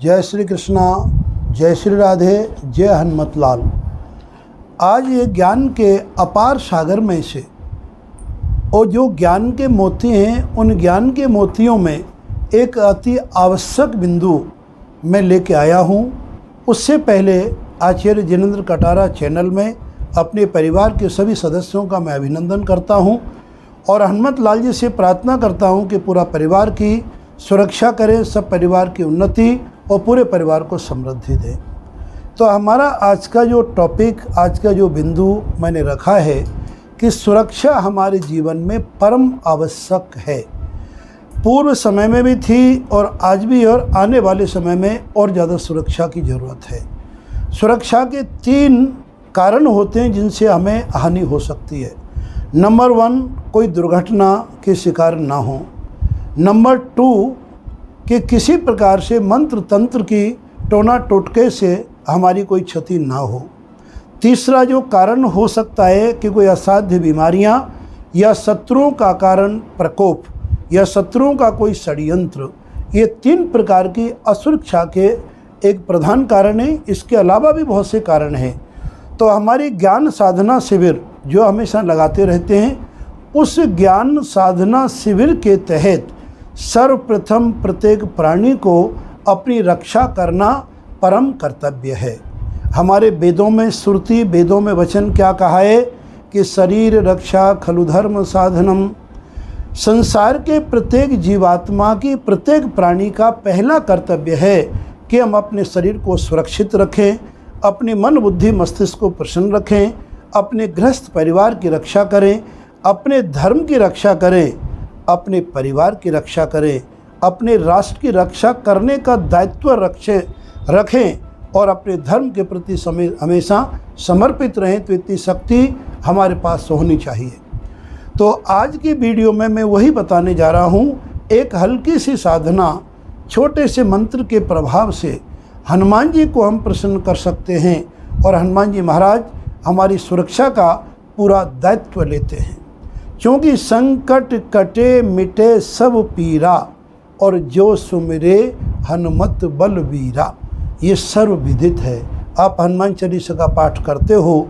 जय श्री कृष्णा, जय श्री राधे, जय हनुमत लाल। आज ये ज्ञान के अपार सागर में से और जो ज्ञान के मोती हैं, उन ज्ञान के मोतियों में एक अति आवश्यक बिंदु मैं लेके आया हूँ। उससे पहले आचार्य जिनेंद्र कटारा चैनल में अपने परिवार के सभी सदस्यों का मैं अभिनंदन करता हूँ और हनुमत लाल जी से प्रार्थना करता हूँ कि पूरा परिवार की सुरक्षा करें, सब परिवार की उन्नति और पूरे परिवार को समृद्धि दें। तो हमारा आज का जो टॉपिक, आज का जो बिंदु मैंने रखा है कि सुरक्षा हमारे जीवन में परम आवश्यक है। पूर्व समय में भी थी और आज भी, और आने वाले समय में और ज़्यादा सुरक्षा की ज़रूरत है। सुरक्षा के 3 कारण होते हैं जिनसे हमें हानि हो सकती है। नंबर 1, कोई दुर्घटना के शिकार ना हो। नंबर 2, कि किसी प्रकार से मंत्र तंत्र की टोना टोटके से हमारी कोई क्षति ना हो। तीसरा जो कारण हो सकता है कि कोई असाध्य बीमारियां या शत्रुओं का कारण प्रकोप या शत्रुओं का कोई षड्यंत्र, ये 3 प्रकार की असुरक्षा के एक प्रधान कारण है। इसके अलावा भी बहुत से कारण हैं। तो हमारी ज्ञान साधना शिविर जो हमेशा लगाते रहते हैं, उस ज्ञान साधना शिविर के तहत सर्वप्रथम प्रत्येक प्राणी को अपनी रक्षा करना परम कर्तव्य है। हमारे वेदों में श्रुति, वेदों में वचन क्या कहा है कि शरीर रक्षा खलु धर्म साधनम। संसार के प्रत्येक जीवात्मा की, प्रत्येक प्राणी का पहला कर्तव्य है कि हम अपने शरीर को सुरक्षित रखें, अपने मन बुद्धि मस्तिष्क को प्रसन्न रखें, अपने गृहस्थ परिवार की रक्षा करें, अपने धर्म की रक्षा करें, अपने परिवार की रक्षा करें, अपने राष्ट्र की रक्षा करने का दायित्व रखें और अपने धर्म के प्रति हमेशा समर्पित रहें। तो इतनी शक्ति हमारे पास होनी चाहिए। तो आज की वीडियो में मैं वही बताने जा रहा हूँ। एक हल्की सी साधना, छोटे से मंत्र के प्रभाव से हनुमान जी को हम प्रसन्न कर सकते हैं और हनुमान जी महाराज हमारी सुरक्षा का पूरा दायित्व लेते हैं। क्योंकि संकट कटे मिटे सब पीरा और जो सुमिरे हनुमत बलवीरा, ये सर्व विदित है। आप हनुमान चालीसा का पाठ करते हो,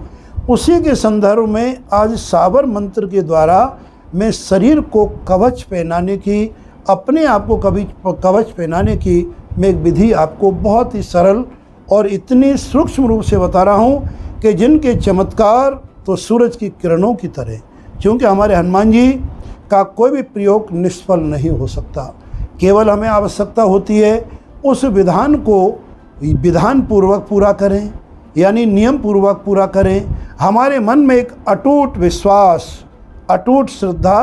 उसी के संदर्भ में आज साबर मंत्र के द्वारा मैं शरीर को कवच पहनाने की, अपने आप को कवच पहनाने की मैं एक विधि आपको बहुत ही सरल और इतनी सूक्ष्म रूप से बता रहा हूँ कि जिनके चमत्कार तो सूरज की किरणों की तरह। क्योंकि हमारे हनुमान जी का कोई भी प्रयोग निष्फल नहीं हो सकता। केवल हमें आवश्यकता होती है उस विधान को विधान पूर्वक पूरा करें, यानी नियम पूर्वक पूरा करें। हमारे मन में एक अटूट विश्वास, अटूट श्रद्धा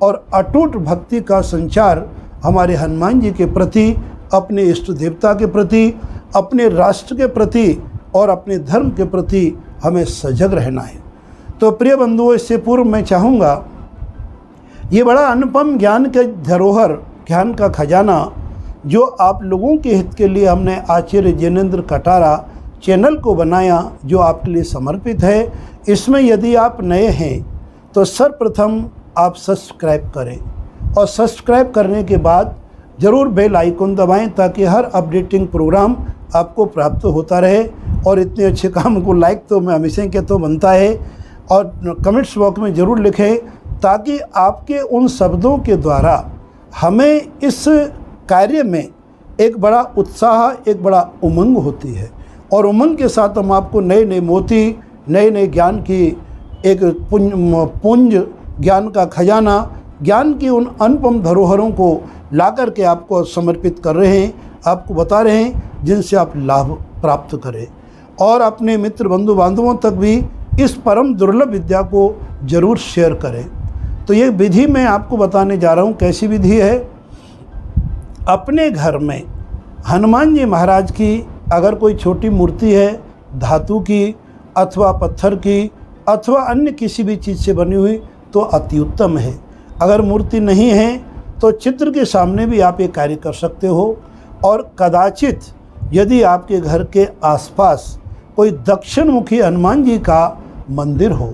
और अटूट भक्ति का संचार हमारे हनुमान जी के प्रति, अपने इष्ट देवता के प्रति, अपने राष्ट्र के प्रति और अपने धर्म के प्रति हमें सजग रहना है। तो प्रिय बंधुओं, इससे पूर्व मैं चाहूँगा, ये बड़ा अनुपम ज्ञान के धरोहर, ज्ञान का खजाना जो आप लोगों के हित के लिए हमने आचार्य जिनेंद्र कटारा चैनल को बनाया, जो आपके लिए समर्पित है। इसमें यदि आप नए हैं तो सर्वप्रथम आप सब्सक्राइब करें और सब्सक्राइब करने के बाद ज़रूर बेल आइकन दबाएं ताकि हर अपडेटिंग प्रोग्राम आपको प्राप्त होता रहे। और इतने अच्छे काम को लाइक तो मैं हमेशा कहता हूँ बनता है, और कमेंट्स बॉक्स में ज़रूर लिखें ताकि आपके उन शब्दों के द्वारा हमें इस कार्य में एक बड़ा उत्साह, एक बड़ा उमंग होती है। और उमंग के साथ हम आपको नए नए मोती, नए नए ज्ञान की एक पुंज ज्ञान का खजाना, ज्ञान की उन अनुपम धरोहरों को ला कर के आपको समर्पित कर रहे हैं, आपको बता रहे हैं, जिनसे आप लाभ प्राप्त करें और अपने मित्र बंधु बांधवों तक भी इस परम दुर्लभ विद्या को जरूर शेयर करें। तो ये विधि मैं आपको बताने जा रहा हूँ। कैसी विधि है? अपने घर में हनुमान जी महाराज की अगर कोई छोटी मूर्ति है, धातु की अथवा पत्थर की अथवा अन्य किसी भी चीज़ से बनी हुई, तो अति उत्तम है। अगर मूर्ति नहीं है तो चित्र के सामने भी आप ये कार्य कर सकते हो। और कदाचित यदि आपके घर के आसपास कोई दक्षिण मुखी हनुमान जी का मंदिर हो,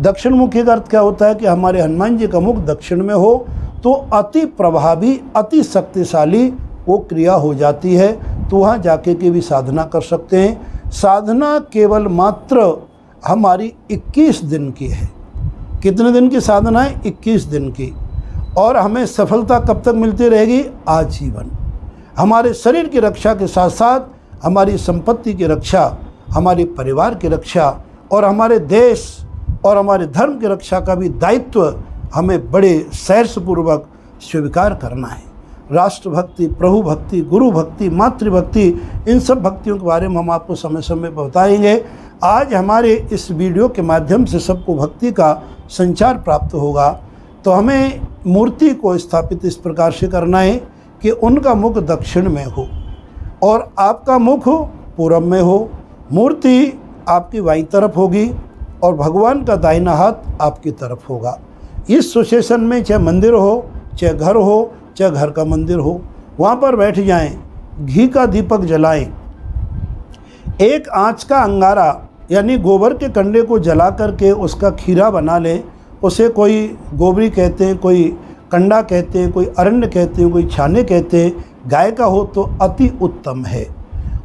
दक्षिण मुखी का अर्थ क्या होता है कि हमारे हनुमान जी का मुख दक्षिण में हो, तो अति प्रभावी, अति शक्तिशाली वो क्रिया हो जाती है। तो वहाँ जाके के भी साधना कर सकते हैं। साधना केवल मात्र हमारी 21 दिन की है। कितने दिन की साधना है? 21 दिन की। और हमें सफलता कब तक मिलती रहेगी? आजीवन। हमारे शरीर की रक्षा के साथ साथ हमारी संपत्ति की रक्षा, हमारे परिवार की रक्षा और हमारे देश और हमारे धर्म की रक्षा का भी दायित्व हमें बड़े सहर्षपूर्वक स्वीकार करना है। राष्ट्रभक्ति, प्रभु भक्ति, गुरु भक्ति, मातृभक्ति, इन सब भक्तियों के बारे में हम आपको समय समय पर बताएंगे। आज हमारे इस वीडियो के माध्यम से सबको भक्ति का संचार प्राप्त होगा। तो हमें मूर्ति को स्थापित इस प्रकार से करना है कि उनका मुख दक्षिण में हो और आपका मुख पूरब में हो। मूर्ति आपकी बाईं तरफ होगी और भगवान का दाहिना हाथ आपकी तरफ होगा। इस सिचुएशन में चाहे मंदिर हो, चाहे घर हो, चाहे घर का मंदिर हो, वहाँ पर बैठ जाएं, घी का दीपक जलाएं, एक आँच का अंगारा यानी गोबर के कंडे को जला करके उसका खीरा बना लें। उसे कोई गोबरी कहते हैं, कोई कंडा कहते हैं, कोई अरण्य कहते हैं, कोई छाने कहते हैं। गाय का हो तो अति उत्तम है।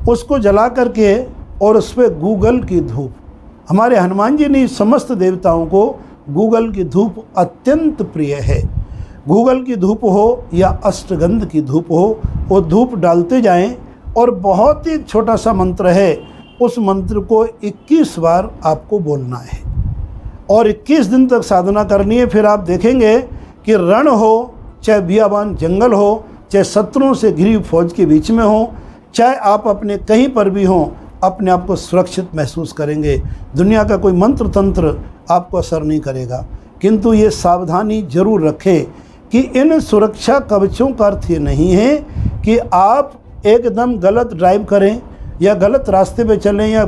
उसको जला करके और उस पर गूगल की धूप, हमारे हनुमान जी ने समस्त देवताओं को गूगल की धूप अत्यंत प्रिय है। गूगल की धूप हो या अष्टगंध की धूप हो, वो धूप डालते जाएं और बहुत ही छोटा सा मंत्र है, उस मंत्र को 21 बार आपको बोलना है और 21 दिन तक साधना करनी है। फिर आप देखेंगे कि रण हो, चाहे बियाबान जंगल हो, चाहे शत्रुओं से घिरी फौज के बीच में हो, चाहे आप अपने कहीं पर भी हों, अपने आप को सुरक्षित महसूस करेंगे। दुनिया का कोई मंत्र तंत्र आपको असर नहीं करेगा। किंतु ये सावधानी जरूर रखें कि इन सुरक्षा कवचों का अर्थ ये नहीं है कि आप एकदम गलत ड्राइव करें या गलत रास्ते पे चलें या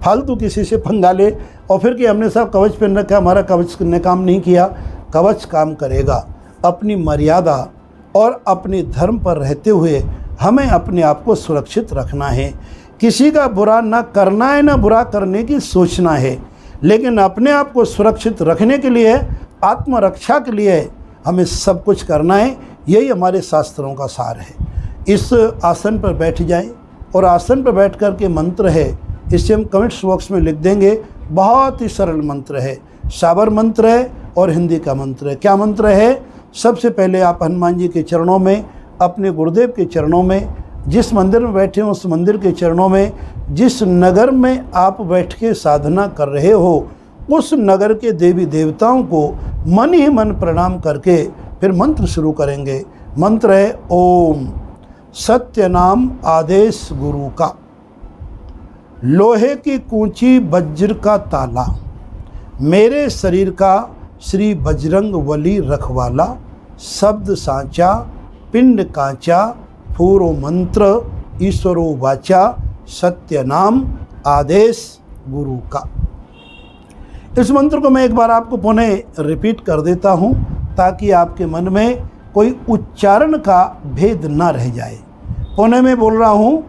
फालतू किसी से पंगा ले और फिर कि हमने सब कवच पहन रखा, हमारा कवच ने काम नहीं किया। कवच काम करेगा। अपनी मर्यादा और अपने धर्म पर रहते हुए हमें अपने आप को सुरक्षित रखना है। किसी का बुरा ना करना है, ना बुरा करने की सोचना है, लेकिन अपने आप को सुरक्षित रखने के लिए, आत्मरक्षा के लिए हमें सब कुछ करना है। यही हमारे शास्त्रों का सार है। इस आसन पर बैठ जाएं और आसन पर बैठ कर के मंत्र है, इसे हम कमेंट्स बॉक्स में लिख देंगे। बहुत ही सरल मंत्र है, साबर मंत्र है और हिंदी का मंत्र है। क्या मंत्र है? सबसे पहले आप हनुमान जी के चरणों में, अपने गुरुदेव के चरणों में, जिस मंदिर में बैठे हो उस मंदिर के चरणों में, जिस नगर में आप बैठ के साधना कर रहे हो उस नगर के देवी देवताओं को मन ही मन प्रणाम करके फिर मंत्र शुरू करेंगे। मंत्र है ओम सत्य नाम आदेश गुरु का, लोहे की कूंची वज्र का ताला, मेरे शरीर का श्री बजरंग बली रखवाला, शब्द सांचा पिंड कांचा, पूरो मंत्र ईश्वरो वाचा, सत्य नाम आदेश गुरु का। इस मंत्र को मैं एक बार आपको पुनः रिपीट कर देता हूँ ताकि आपके मन में कोई उच्चारण का भेद ना रह जाए। पुनः मैं बोल रहा हूँ।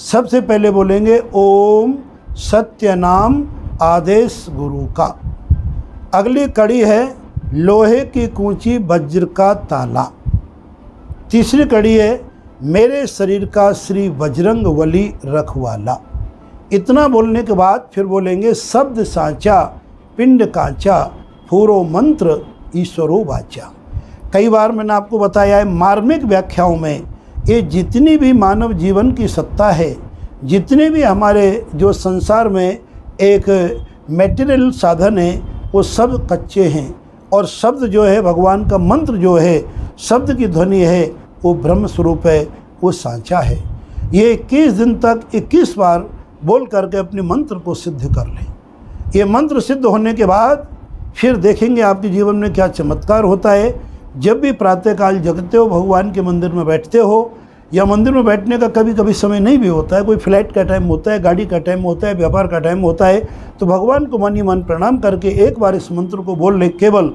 सबसे पहले बोलेंगे ओम सत्य नाम आदेश गुरु का। अगली कड़ी है लोहे की कूंची वज्र का ताला। तीसरी कड़ी है मेरे शरीर का श्री बजरंग बली रखवाला। इतना बोलने के बाद फिर बोलेंगे शब्द सांचा पिंड कांचा, पूरो मंत्र ईश्वरो वाचा। कई बार मैंने आपको बताया है मार्मिक व्याख्याओं में, ये जितनी भी मानव जीवन की सत्ता है, जितने भी हमारे जो संसार में एक मेटीरियल साधन है, वो सब कच्चे हैं और शब्द जो है भगवान का मंत्र जो है, शब्द की ध्वनि है, वो ब्रह्म स्वरूप है, वो सांचा है। ये 21 दिन तक 21 बार बोल करके अपने मंत्र को सिद्ध कर लें। ये मंत्र सिद्ध होने के बाद फिर देखेंगे आपके जीवन में क्या चमत्कार होता है। जब भी प्रातःकाल जगते हो, भगवान के मंदिर में बैठते हो, या मंदिर में बैठने का कभी कभी समय नहीं भी होता है, कोई फ्लाइट का टाइम होता है, गाड़ी का टाइम होता है, व्यापार का टाइम होता है, तो भगवान को मन ही मन प्रणाम करके एक बार इस मंत्र को बोल ले केवल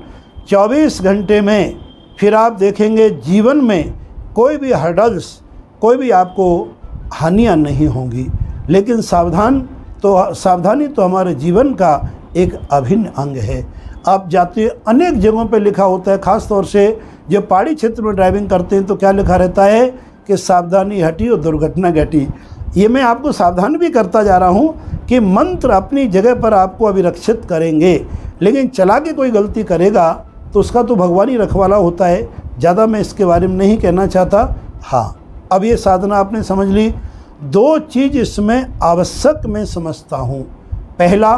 24 घंटे में, फिर आप देखेंगे जीवन में कोई भी हर्डल्स, कोई भी आपको हानियाँ नहीं होंगी। लेकिन सावधानी तो हमारे जीवन का एक अभिन्न अंग है। आप जाते अनेक जगहों पर लिखा होता है, ख़ास तौर से जब पहाड़ी क्षेत्र में ड्राइविंग करते हैं तो क्या लिखा रहता है कि सावधानी हटी और दुर्घटना घटी। ये मैं आपको सावधान भी करता जा रहा हूँ कि मंत्र अपनी जगह पर आपको अभिरक्षित करेंगे, लेकिन चला के कोई गलती करेगा तो उसका तो भगवान ही रखवाला होता है। ज़्यादा मैं इसके बारे में नहीं कहना चाहता। हाँ, अब ये साधना आपने समझ ली। 2 चीज़ इसमें आवश्यक मैं समझता हूँ। पहला,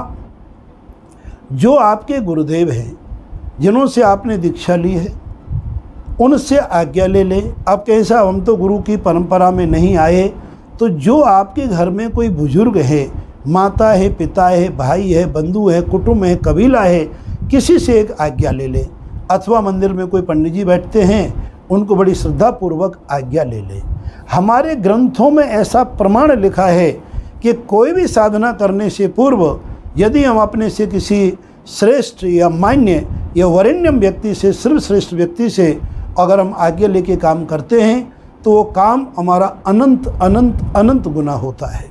जो आपके गुरुदेव हैं जिन्हों से आपने दीक्षा ली है उनसे आज्ञा ले लें। अब कैसा, हम तो गुरु की परंपरा में नहीं आए, तो जो आपके घर में कोई बुजुर्ग है, माता है, पिता है, भाई है, बंधु है, कुटुंब है, कबीला है, किसी से एक आज्ञा ले लें। अथवा मंदिर में कोई पंडित जी बैठते हैं, उनको बड़ी श्रद्धापूर्वक आज्ञा ले लें। हमारे ग्रंथों में ऐसा प्रमाण लिखा है कि कोई भी साधना करने से पूर्व यदि हम अपने से किसी श्रेष्ठ या मान्य या वरेण्यम व्यक्ति से, सर्वश्रेष्ठ व्यक्ति से अगर हम आज्ञा लेके काम करते हैं तो वो काम हमारा अनंत अनंत अनंत गुना होता है।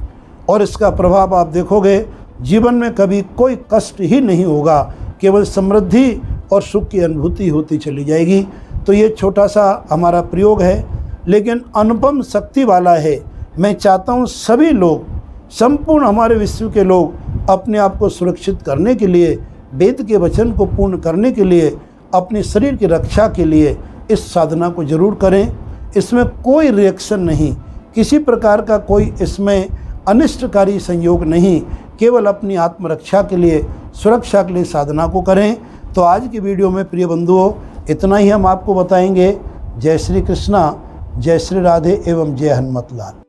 और इसका प्रभाव आप देखोगे, जीवन में कभी कोई कष्ट ही नहीं होगा, केवल समृद्धि और सुख की अनुभूति होती चली जाएगी। तो ये छोटा सा हमारा प्रयोग है, लेकिन अनुपम शक्ति वाला है। मैं चाहता हूँ सभी लोग, संपूर्ण हमारे विश्व के लोग अपने आप को सुरक्षित करने के लिए, वेद के वचन को पूर्ण करने के लिए, अपने शरीर की रक्षा के लिए इस साधना को जरूर करें। इसमें कोई रिएक्शन नहीं, किसी प्रकार का कोई इसमें अनिष्टकारी संयोग नहीं, केवल अपनी आत्मरक्षा के लिए, सुरक्षा के लिए साधना को करें। तो आज की वीडियो में प्रिय बंधुओं इतना ही हम आपको बताएंगे। जय श्री कृष्णा, जय श्री राधे एवं जय हनुमत लाल।